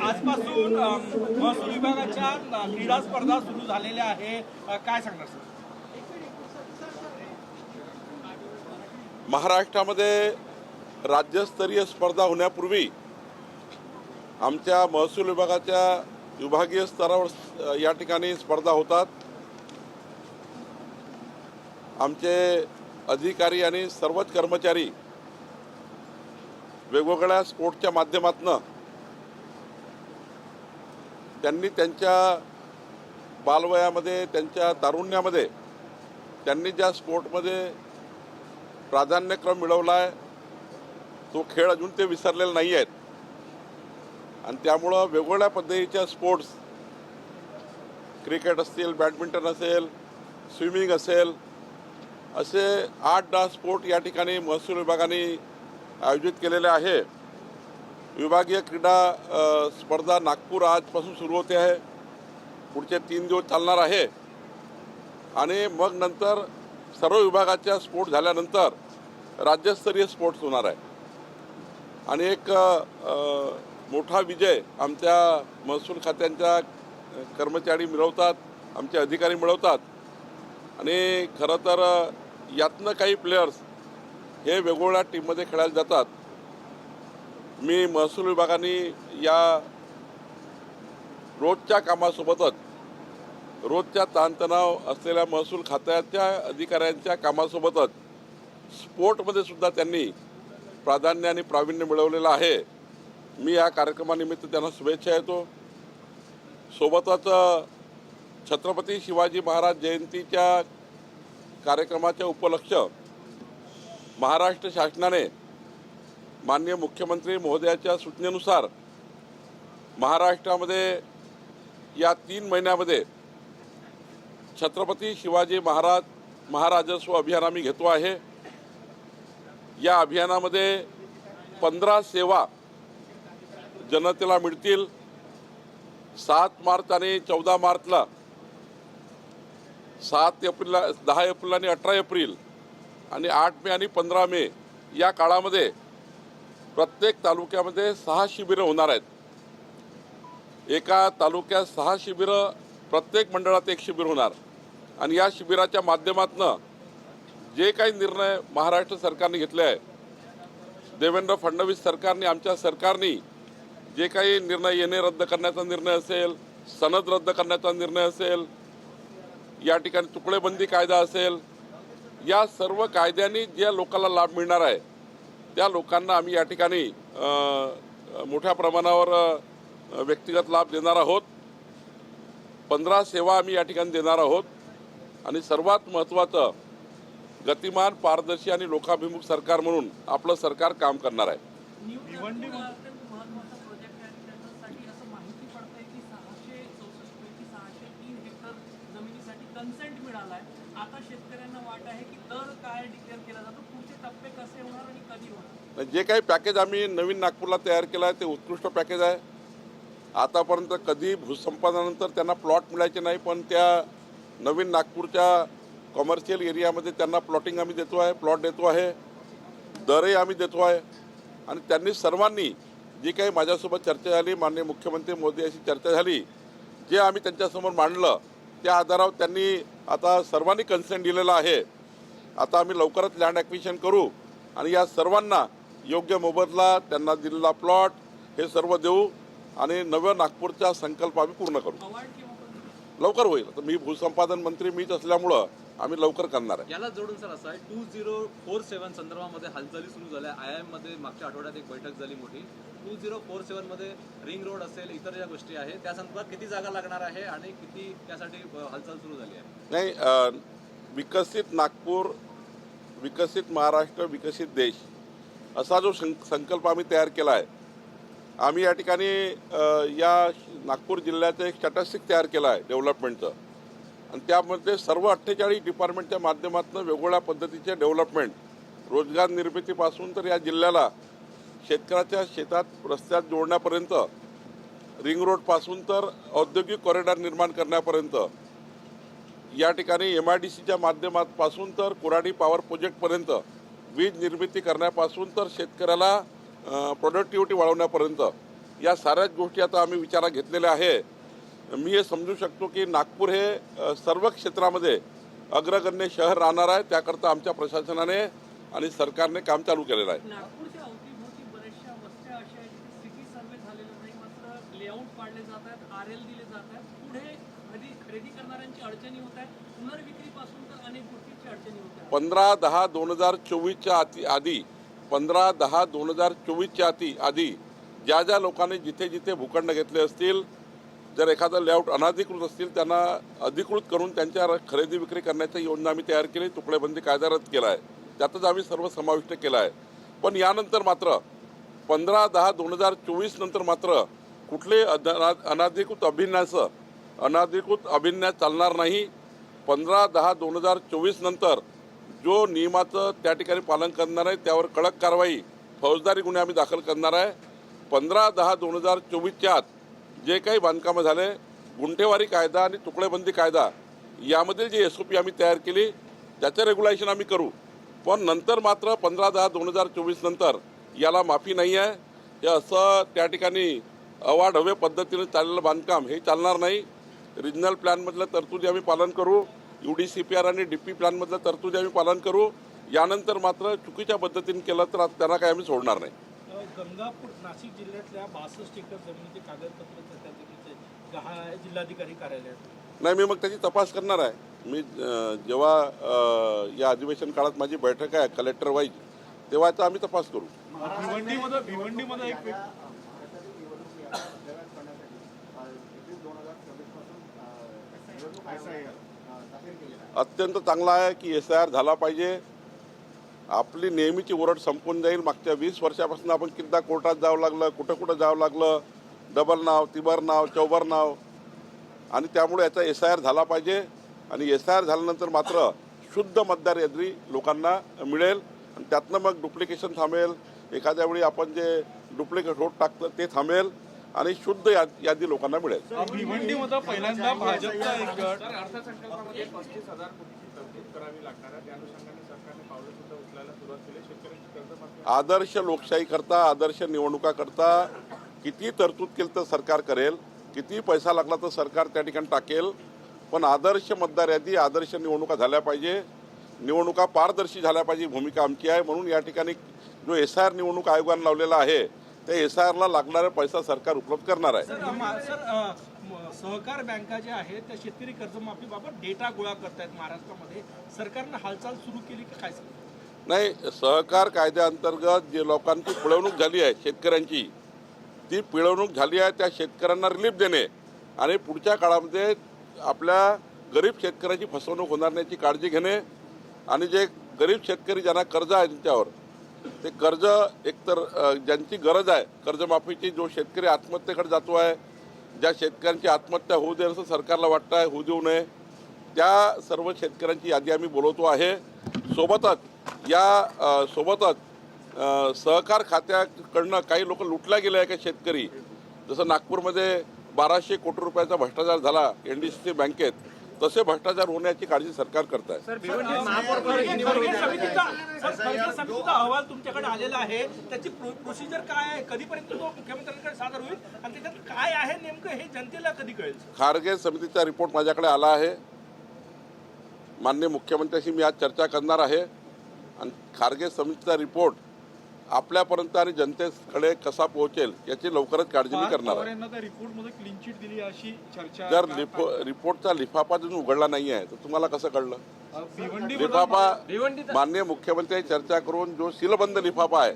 आजपासून महसूल विभागाच्या क्रीडा स्पर्धा सुरू झालेल्या आहे, काय सांगणार सर? महाराष्ट्रामध्ये राज्यस्तरीय स्पर्धा होण्यापूर्वी आमच्या महसूल विभागाच्या विभागीय स्तरावर या ठिकाणी स्पर्धा होतात। आमचे अधिकारी आणि सर्वच कर्मचारी वेगवेगळ्या स्पोर्ट्सच्या माध्यमातून त्यांनी त्यांच्या बालवयामध्ये, त्यांच्या तारुण्यामध्ये त्यांनी ज्या स्पोर्टमध्ये प्राधान्यक्रम मिळवला आहे तो खेळ अजून ते विसरलेले नाही आहेत। आणि त्यामुळं वेगवेगळ्या पद्धतीच्या स्पोर्ट्स, क्रिकेट असतील, बॅडमिंटन असेल, स्विमिंग असेल, असे 8-10 स्पोर्ट या ठिकाणी महसूल विभागाने आयोजित केलेले आहे। विभागीय क्रीडा स्पर्धा नागपूर आजपासून सुरू होते आहे, पुढचे 3 दिवस चालणार आहे। आणि मग नंतर सर्व विभागाच्या स्पोर्ट झाल्यानंतर राज्यस्तरीय स्पोर्ट्स होणार आहे। आणि एक मोठा विजय आमच्या महसूल खात्यांच्या कर्मचारी मिळवतात, आमचे अधिकारी मिळवतात। आणि खरं तर यातनं काही प्लेयर्स हे वेगवेगळ्या टीममध्ये खेळायला जातात। मी महसूल विभागाने या रोजच्या कामासोबतच रोजच्या ताणतणाव असलेल्या महसूल खात्याच्या अधिकाऱ्यांच्या कामासोबतच स्पोर्टमध्ये सुद्धा त्यांनी प्राधान्य आणि प्रावीण्य मिळवलेलं आहे। मी या कार्यक्रमानिमित्त त्यांना शुभेच्छा देतो। सोबतच छत्रपती शिवाजी महाराज जयंतीच्या कार्यक्रमाचे उपलक्ष महाराष्ट्र शासनाने माननीय मुख्यमंत्री महोदयाच्या सूचनेनुसार महाराष्ट्रामध्ये या 3 महिन्यामध्ये छत्रपती शिवाजी महाराजस्व अभियान आम्ही घेतो आहे। या अभियानामध्ये 15 सेवा जनतेला मिळतील। 7 मार्च आणि 14 मार्चला, 7 एप्रिल, 10 एप्रिल आणि 18 एप्रिल आणि 8 मे आणि 15 मे या काळामध्ये प्रत्येक तालुक्यामध्ये 6 शिबिरं होणार आहेत। एका तालुक्यात 6 शिबिरं, प्रत्येक मंडळात 1 शिबिर होणार। आणि या शिबिराच्या माध्यमातून जे काही निर्णय महाराष्ट्र सरकारने घेतले आहे, देवेंद्र फडणवीस सरकारने, आमच्या सरकारने जे काही निर्णय, येणे रद्द करण्याचा निर्णय असेल, सनद रद्द करण्याचा निर्णय असेल, या ठिकाणी तुकडेबंदी कायदा असेल, या सर्व कायद्यांनी ज्या लोकांना लाभ मिळणार आहे त्या लोकांना आम्ही या ठिकाणी मोठ्या प्रमाणावर व्यक्तिगत लाभ देणार आहोत। 15 सेवा आम्ही या ठिकाणी देणार आहोत। आणि सर्वात महत्त्वाचं, गतिमान, पारदर्शी आणि लोकाभिमुख सरकार म्हणून आपलं सरकार काम करणार आहे। कन्सेंट मिळालाय, आता शेतकऱ्यांना वाट आहे की दर काय डिक्लेअर केला जातो, पुढचे टप्पे कसे होणार आणि कधी होणार? जे काही पॅकेज आम्ही नवीन नागपूरला तयार केलं आहे ते उत्कृष्ट पॅकेज आहे। आतापर्यंत कधी भूसंपादनानंतर त्यांना प्लॉट मिळायचे नाही, पण त्या नवीन नागपूरच्या कॉमर्शियल एरियामध्ये त्यांना प्लॉटिंग आम्ही देतो आहे, प्लॉट देतो आहे, दरही आम्ही देतो आहे। आणि त्यांनी सर्वांनी जी काही माझ्यासोबत चर्चा झाली, माननीय मुख्यमंत्री मोदींशी चर्चा झाली, जे आम्ही त्यांच्यासमोर मांडलं त्या आधारावर त्यांनी आता सर्वांनी कन्सेंट दिलेला आहे। आता आम्ही लवकरच लँड ॲक्विजिशन करू आणि या सर्वांना योग्य मोबदला, त्यांना दिलेला प्लॉट हे सर्व देऊ आणि नव्या नागपूरचा संकल्प आम्ही पूर्ण करू। लवकर होईल। तर मी भूसंपादन मंत्री मीच असल्यामुळं आम्ही लवकर करणार आहे। याला जोडून सर असं आहे, 2047 संदर्भामध्ये हालचाली सुरू झाल्या। IIM मध्ये मागच्या आठवड्यात एक बैठक झाली मोठी। 2047 मध्ये रिंग रोड असेल, इतर ज्या गोष्टी आहेत त्या संदर्भात किती जागा लागणार आहे आणि किती त्यासाठी हालचाल सुरू झाली आहे? नाही, विकसित नागपूर, विकसित महाराष्ट्र, विकसित देश असा जो संकल्प आम्ही तयार केला आहे, आम्ही या ठिकाणी या नागपूर जिल्ह्याचं एक स्टॅटिस्टिक तयार केलं आहे डेव्हलपमेंटचं। आणि त्यामध्ये सर्व 48 डिपार्टमेंटच्या माध्यमातून वेगवेगळ्या पद्धतीचे डेव्हलपमेंट, रोजगार निर्मितीपासून तर या जिल्ह्याला शेतकऱ्याच्या शेतात रस्त्यात जोडण्यापर्यंत, रिंग रोडपासून तर औद्योगिक कॉरिडॉर निर्माण करण्यापर्यंत, या ठिकाणी MIDCच्या माध्यमापासून तर कोराडी पॉवर प्रोजेक्टपर्यंत, वीज निर्मिती करण्यापासून तर शेतकऱ्याला प्रोडक्टिव्हिटी वाढवण्यापर्यंत या साऱ्याच गोष्टी आता आम्ही विचारात घेतलेल्या आहे. मी हे समजू शकतो की नागपूर हे सर्व क्षेत्रामध्ये अग्रगण्य शहर राहणार आहे. त्याकरता आमच्या प्रशासनाने आणि सरकारने काम चालू केलेलं आहे. नागपूरच्या अवतीभोवती बऱ्याचशा वस्त्या अशा आहेत की सिटी सर्वे झालेला नाही, मात्र लेआउट पाडले जात आहेत, RL दिले जात आहेत. पुढे खरेदी करणाऱ्यांची अडचणी होत आहेत. पुनर्विक्रीपासून तर अनेक गोष्टींची अडचणी होत आहेत. 15/10/2024च्या आधी 15/10/2024च्या आधी ज्या ज्या लोकांनी जिथे जिथे भूखंड घेतले असतील, जर एखादा लेआउट अनधिकृत असतील त्यांना अधिकृत करून त्यांच्या खरेदी विक्री करण्याची योजना आम्ही तयार केली. तुकडेबंदी कायदा रद्द केला आहे, त्यातच आम्ही सर्व समाविष्ट केला आहे. पण यानंतर मात्र 15/10/2024 नंतर मात्र कुठले अनधिकृत अभिन्यास चालणार नाही. 15/10/2024 नंतर जो नियमाचं त्या ठिकाणी पालन करणार आहे त्यावर कडक कारवाई, फौजदारी गुन्हे आम्ही दाखल करणार आहे. 15/10/2024च्या आत जे काही बांधकामं झाले, गुंठेवारी कायदा आणि तुकडेबंदी कायदा यामधील जी SOP आम्ही तयार केली त्याचे रेग्युलेशन आम्ही करू. पण नंतर मात्र 15/10/2024 नंतर याला माफी नाही आहे. हे असं त्या ठिकाणी अवाढव्य पद्धतीने चाललेलं बांधकाम हे चालणार नाही. रिजनल प्लॅनमधलं तरतुदी आम्ही पालन करू. UDCPR आणि DP प्लॅनमधलं तरतुदी आम्ही पालन करू. यानंतर मात्र चुकीच्या पद्धतीने केलं तर त्यांना काही आम्ही सोडणार नाही. गंगापूर नाशिक जिल्ह्यातल्या 62 एकर जमिनीचे कागदपत्र त्या जमिनीचे जिल्हाधिकारी कार्यालयात नाही, मी मग त्याची तपास करणार आहे. मी जेव्हा या अधिवेशन काळात माझी बैठक आहे कलेक्टर वाईज, तेव्हा याचा आम्ही तपास करू. भिवंडीमध्ये एक अत्यंत चांगला आहे की SIR झाला पाहिजे. आपली नेहमीची ओरड संपून जाईल. मागच्या 20 वर्षापासून आपण कितीदा कोर्टात जावं लागलं, कुठं जावं लागलं, डबल नाव, तिबर नाव, चौबर नाव, आणि त्यामुळे याचा SIR झाला पाहिजे. आणि SIR झाल्यानंतर मात्र शुद्ध मतदार यादी लोकांना मिळेल आणि त्यातनं मग डुप्लिकेशन थांबेल. एखाद्या वेळी आपण जे डुप्लिकेट वोट टाकतं ते थांबेल आणि शुद्ध यादी लोकांना मिळेल. भिवंडीमध्ये पहिल्यांदा भाजपचा एक गट अर्थसंकल्पामध्ये 35,000 कोटीची तरतूद करावी लागणार आहे. त्या अनुषंगाने सरकारने पावलं सुद्धा उचलायला सुरुवात केली. शेतकऱ्यांची कर्जमाफी आदर्श लोकशाही करता, आदर्श निवडणुका करता किती तरतूद केली तर सरकार करेल, किती पैसा लागला तर सरकार त्या ठिकाणी टाकेल. पण आदर्श मतदार यादी, आदर्श निवडणुका झाल्या पाहिजे, निवडणुका पारदर्शी झाल्या पाहिजे, भूमिका आमची आहे. म्हणून या ठिकाणी जो SIR निवडणूक आयोगाने लावलेला आहे त्या SIRला लागणारा पैसा सरकार उपलब्ध करणार आहे. सहकार बँका ज्या आहेत त्या शेतकरी कर्जमाफीबाबत डेटा गोळा करतायत महाराष्ट्रामध्ये. सरकारनं हालचाल सुरू केली की काय? नाही, सहकार कायद्याअंतर्गत जे लोकांची पिळवणूक झाली आहे शेतकऱ्यांची, ती पिळवणूक झाली आहे त्या शेतकऱ्यांना रिलीफ देणे आणि पुढच्या काळामध्ये आपल्या गरीब शेतकऱ्याची फसवणूक होणार नाही याची काळजी घेणे. आणि जे गरीब शेतकरी ज्यांना कर्ज आहे त्यांच्यावर ते कर्ज एकतर ज्यांची गरज आहे कर्जमाफीची, जो शेतकरी आत्महत्येकडे जातो आहे, ज्या शेतकऱ्यांची आत्महत्या होऊ दे असं सरकारला वाटतं आहे, होऊ देऊ नये, त्या सर्व शेतकऱ्यांची यादी आम्ही बोलवतो आहे. सोबतच सहकार खात्याकडनं काही लोक लुटल्या गेले आहे का शेतकरी, जसं नागपूरमध्ये 1200 कोटी रुपयाचा भ्रष्टाचार झाला NDCC बँकेत, तसे भ्रष्टाचार होण्याची काळजी सरकार करत आहे. समितीचा अहवाल तुमच्याकडे आलेला आहे, त्याची प्रोसिजर काय आहे, कधीपर्यंत तो मुख्यमंत्र्यांकडे सादर होईल आणि त्याच्यात काय आहे नेमकं हे जनतेला कधी कळेल? खारगे समितीचा रिपोर्ट माझ्याकडे आला आहे. माननीय मुख्यमंत्र्यांशी मी आज चर्चा करणार आहे आणि खारगे समितीचा रिपोर्ट आपल्यापर्यंत आणि जनतेकडे कसा पोहोचेल याची लवकरच काळजी मी करणार आहे. रिपोर्टमध्ये क्लीन चिट दिली अशी चर्चा. जर रिपोर्टचा लिफाफा जर उघडला नाही आहे तर तुम्हाला कसं कळलं? लिफाफा माननीय मुख्यमंत्र्यांची चर्चा करून जो सीलबंद लिफाफा आहे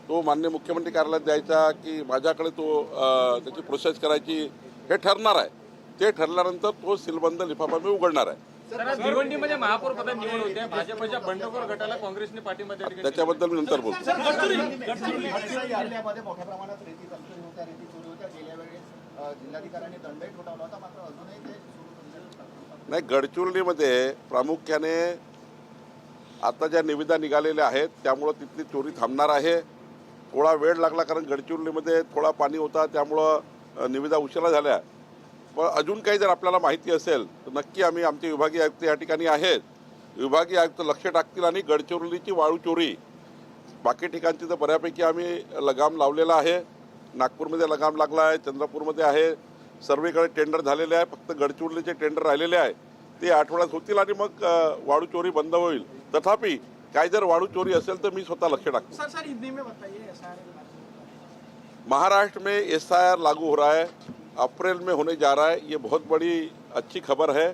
तो माननीय मुख्यमंत्री कार्यालयात द्यायचा की माझ्याकडे तो त्याची प्रोसेस करायची हे ठरणार आहे. ते ठरल्यानंतर तो सीलबंद लिफाफा मी उघडणार आहे. भिवंडीमध्ये महापौर पद निवड होते, भाजपच्या बंडखोर गटाला काँग्रेसने पाठिंबा दिला. त्याच्याबद्दल मी नंतर बोलतो. जिल्ह्यामध्ये मोठ्या प्रमाणात रेती तस्करी होत्या, रेती चोरी होत्या. गेल्या वेळेस जिल्हाधिकाऱ्यांनी दंडही ठोठावला होता, मात्र अजूनही ते सुरू. नाही, गडचिरोलीमध्ये प्रामुख्याने आता ज्या निविदा निघालेल्या आहेत त्यामुळं तिथली चोरी थांबणार आहे. थोडा वेळ लागला कारण गडचिरोलीमध्ये थोडा पाणी होता त्यामुळं निविदा उशिरा झाल्या. पण अजून काही जर आपल्याला माहिती असेल तर नक्की आम्ही, आमचे विभागीय आयुक्त या ठिकाणी आहेत, विभागीय आयुक्त लक्ष टाकतील आणि गडचिरोलीची वाळू चोरी बाकी ठिकाणची तर बऱ्यापैकी आम्ही लगाम लावलेला आहे. नागपूरमध्ये लगाम लागला आहे, चंद्रपूरमध्ये आहे, सर्वीकडे टेंडर झालेले आहे. फक्त गडचिरोलीचे टेंडर राहिलेले आहे, ते आठवड्यात होतील आणि मग वाळू चोरी बंद होईल. तथापि काय जर वाळू चोरी असेल तर मी स्वतः लक्ष टाकतो. सर हिंदी में बताइए SIR महाराष्ट्र में SIR लागू हो रहा है, अप्रैल में होने जा रहा है. ये बहुत बड़ी अच्छी खबर है.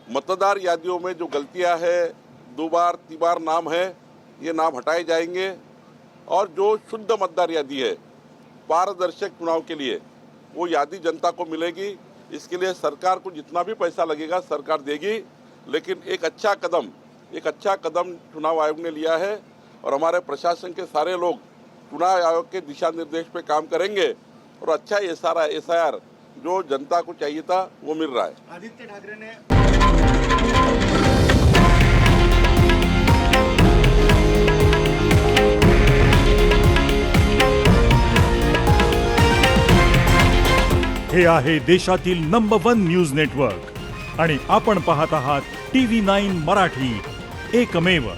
मतदार यादियों में जो गलतियां हैं, 2 बार 3 बार नाम है, ये नाम हटाए जाएंगे और जो शुद्ध मतदार यादी है पारदर्शक चुनाव के लिए वो यादी जनता को मिलेगी. इसके लिए सरकार को जितना भी पैसा लगेगा सरकार देगी. लेकिन एक अच्छा कदम चुनाव आयोग ने लिया है और हमारे प्रशासन के सारे लोग चुनाव आयोग के दिशा निर्देश पे काम करेंगे और अच्छा SIR जो जनता को चाहिए था वो मिल रहा है. आदित्य ठाकरे ने हे आहे देशातील नंबर 1 न्यूज नेटवर्क आणि आपण पाहत आहात TV9 मराठी, एकमेव.